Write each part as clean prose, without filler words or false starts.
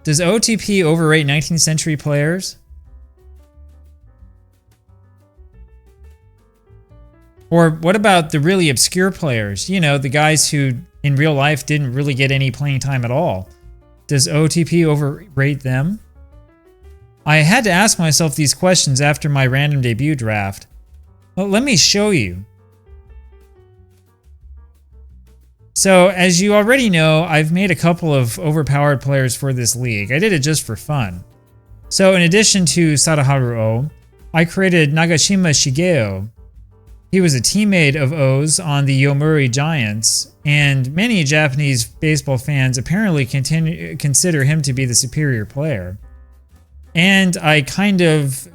Does OOTP overrate 19th century players? Or what about the really obscure players? You know, the guys who in real life didn't really get any playing time at all. Does OOTP overrate them? I had to ask myself these questions after my random debut draft. Well, let me show you. So, as you already know, I've made a couple of overpowered players for this league. I did it just for fun. So, in addition to Sadaharu O, I created Nagashima Shigeo. He was a teammate of O's on the Yomiuri Giants, and many Japanese baseball fans apparently consider him to be the superior player. And I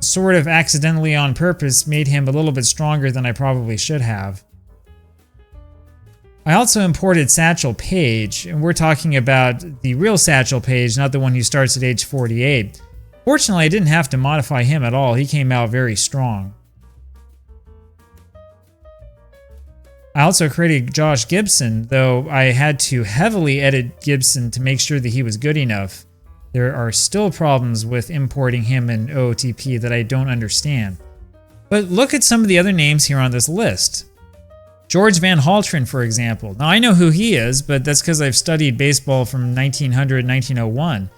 sort of accidentally on purpose made him a little bit stronger than I probably should have. I also imported Satchel Paige, and we're talking about the real Satchel Paige, not the one who starts at age 48. Fortunately, I didn't have to modify him at all. He came out very strong. I also created Josh Gibson, though I had to heavily edit Gibson to make sure that he was good enough. There are still problems with importing him in OOTP that I don't understand. But look at some of the other names here on this list. George Van Haltren, for example. Now, I know who he is, but that's because I've studied baseball from 1900 to 1901.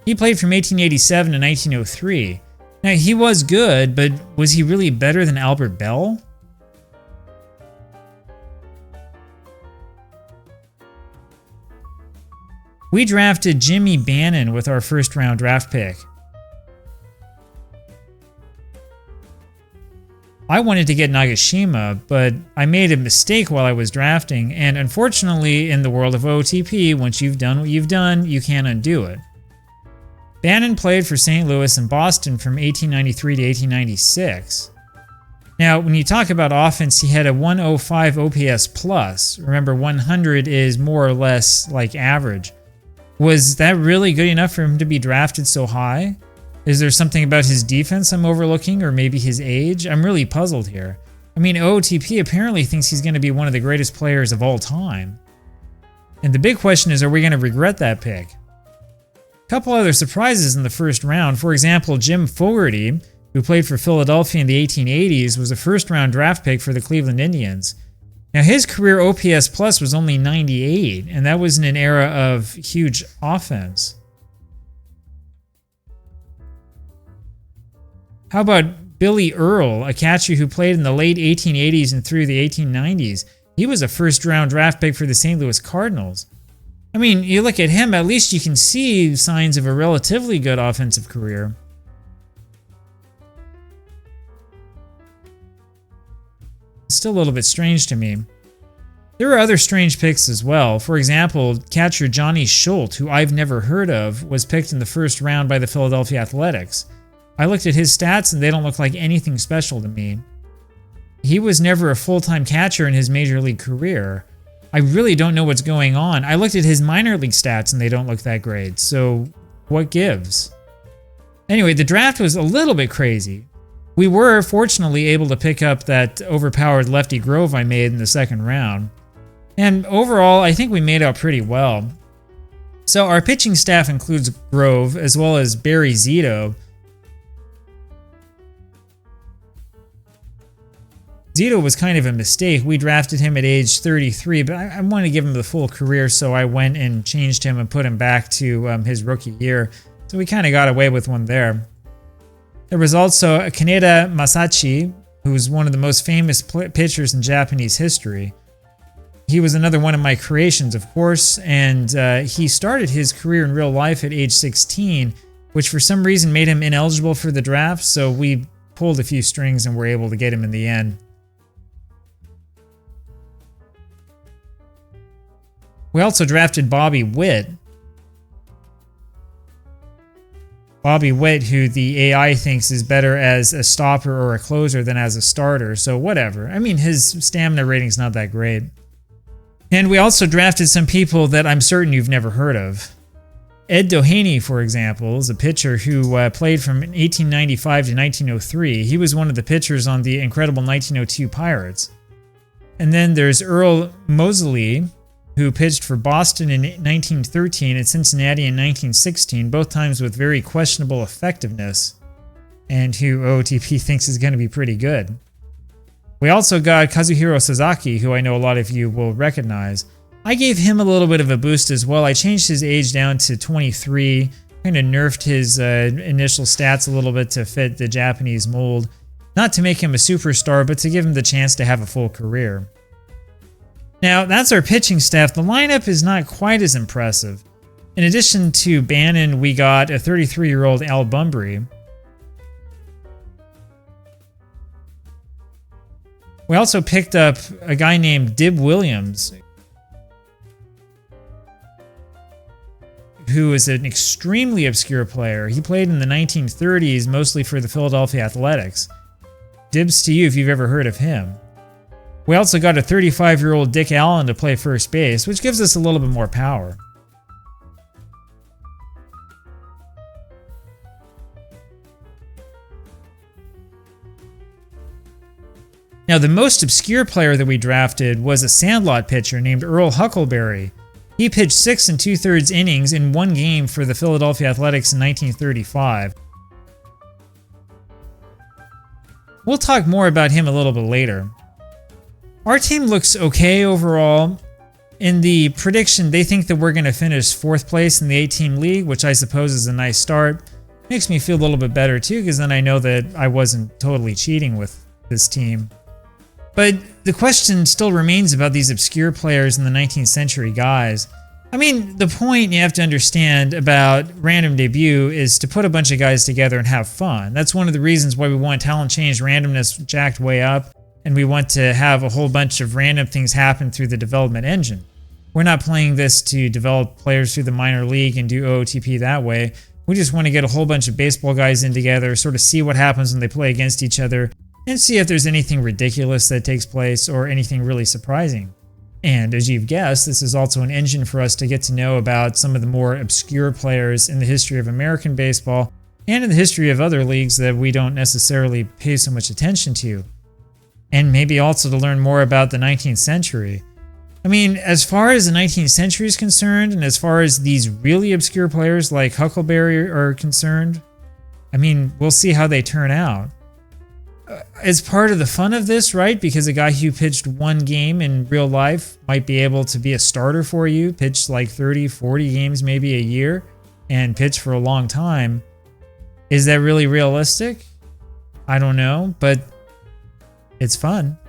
He played from 1887 to 1903. Now, he was good, but was he really better than Albert Bell? We drafted Jimmy Bannon with our first round draft pick. I wanted to get Nagashima, but I made a mistake while I was drafting, and unfortunately in the world of OOTP, once you've done what you've done, you can't undo it. Bannon played for St. Louis and Boston from 1893 to 1896. Now, when you talk about offense, he had a 105 OPS plus. Remember, 100 is more or less like average. Was that really good enough for him to be drafted so high? Is there something about his defense I'm overlooking, or maybe his age? I'm really puzzled here. I mean, OOTP apparently thinks he's going to be one of the greatest players of all time. And the big question is, are we going to regret that pick? A couple other surprises in the first round. For example, Jim Fogarty, who played for Philadelphia in the 1880s, was a first-round draft pick for the Cleveland Indians. Now, his career OPS plus was only 98, and that was in an era of huge offense. How about Billy Earl, a catcher who played in the late 1880s and through the 1890s? He was a first-round draft pick for the St. Louis Cardinals. I mean, you look at him, at least you can see signs of a relatively good offensive career. It's still a little bit strange to me. There are other strange picks as well. For example, catcher Johnny Schultz, who I've never heard of, was picked in the first round by the Philadelphia Athletics. I looked at his stats and they don't look like anything special to me. He was never a full-time catcher in his major league career. I really don't know what's going on. I looked at his minor league stats and they don't look that great, so what gives? Anyway, the draft was a little bit crazy. We were fortunately able to pick up that overpowered Lefty Grove I made in the second round. And overall, I think we made out pretty well. So our pitching staff includes Grove as well as Barry Zito. Zito was kind of a mistake. We drafted him at age 33, but I wanted to give him the full career, so I went and changed him and put him back to his rookie year. So we kind of got away with one there. There was also Kaneda Masachi, who was one of the most famous pitchers in Japanese history. He was another one of my creations, of course, and he started his career in real life at age 16, which for some reason made him ineligible for the draft, so we pulled a few strings and were able to get him in the end. We also drafted Bobby Witt. Bobby Witt, who the AI thinks is better as a stopper or a closer than as a starter, so whatever. I mean, his stamina rating's not that great. And we also drafted some people that I'm certain you've never heard of. Ed Doheny, for example, is a pitcher who played from 1895 to 1903. He was one of the pitchers on the incredible 1902 Pirates. And then there's Earl Moseley, who pitched for Boston in 1913 and Cincinnati in 1916, both times with very questionable effectiveness, and who OOTP thinks is going to be pretty good. We also got Kazuhiro Sasaki, who I know a lot of you will recognize. I gave him a little bit of a boost as well. I changed his age down to 23, kind of nerfed his initial stats a little bit to fit the Japanese mold. Not to make him a superstar, but to give him the chance to have a full career. Now, that's our pitching staff. The lineup is not quite as impressive. In addition to Bannon, we got a 33-year-old Al Bunbury. We also picked up a guy named Dib Williams, who is an extremely obscure player. He played in the 1930s, mostly for the Philadelphia Athletics. Dibs to you if you've ever heard of him. We also got a 35-year-old Dick Allen to play first base, which gives us a little bit more power. Now, the most obscure player that we drafted was a Sandlot pitcher named Earl Huckleberry. He pitched 6 2/3 innings in one game for the Philadelphia Athletics in 1935. We'll talk more about him a little bit later. Our team looks okay overall. In the prediction, they think that we're going to finish 4th place in the 8-team league, which I suppose is a nice start. Makes me feel a little bit better too, because then I know that I wasn't totally cheating with this team. But the question still remains about these obscure players and the 19th century guys. I mean, the point you have to understand about random debut is to put a bunch of guys together and have fun. That's one of the reasons why we want talent change randomness jacked way up, and we want to have a whole bunch of random things happen through the development engine. We're not playing this to develop players through the minor league and do OOTP that way. We just want to get a whole bunch of baseball guys in together, sort of see what happens when they play against each other, and see if there's anything ridiculous that takes place or anything really surprising. And as you've guessed, this is also an engine for us to get to know about some of the more obscure players in the history of American baseball and in the history of other leagues that we don't necessarily pay so much attention to. And maybe also to learn more about the 19th century. I mean, as far as the 19th century is concerned, and as far as these really obscure players like Huckleberry are concerned, I mean, we'll see how they turn out. It's part of the fun of this, right? Because a guy who pitched one game in real life might be able to be a starter for you, pitch like 30, 40 games maybe a year, and pitch for a long time. Is that really realistic? I don't know, but it's fun.